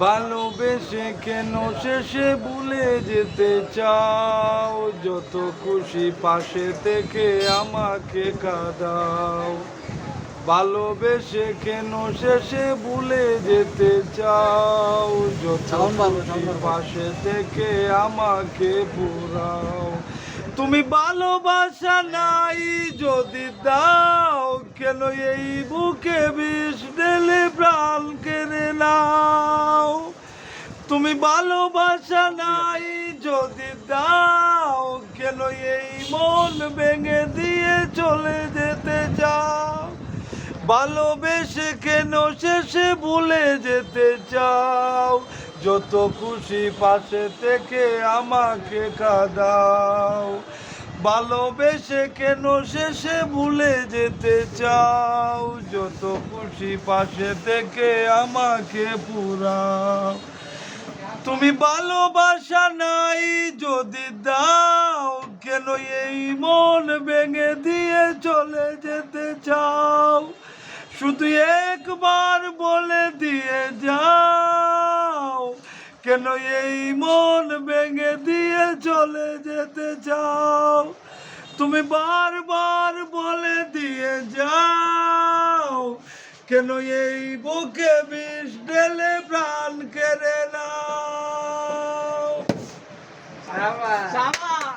ভালোবেসে কেন শেষে ভুলে যেতে চাও? যত খুশি পাশে থেকে আমাকে কাঁদাও। ভালোবেসে কেন শেষে ভুলে যেতে চাও? যত খুশি পাশে থেকে আমাকে পুরাও। তুমি ভালোবাসা নাই যদি দাও, কেন এই বুকে বিষ ঢেলে প্রাণ কেড়ে নাও? তুমি ভালোবাসা নাই যদি দাও, কেন এই মন ভেঙে দিয়ে চলে যেতে চাও? ভালোবেসে কেন শেষে ভুলে যেতে চাও? যত খুশি পাশে থেকে আমাকে কাঁদাও। ভালোবেসে কেন শেষে ভুলে যেতে চাও? যত খুশি পাশে থেকে আমাকে পুরাও। তুমি ভালোবাসা নাই যদি দাও, কেন এই মন ভেঙে দিয়ে চলে যেতে চাও? শুধু একবার বলে দিয়ে যাও, কেন এই মন ভেঙে দিয়ে চলে যেতে চাও? তুমি বারবার বলে দিয়ে যাও, কেন এই বুকে বিষ ঢেলে প্রাণ কেড়ে নাও?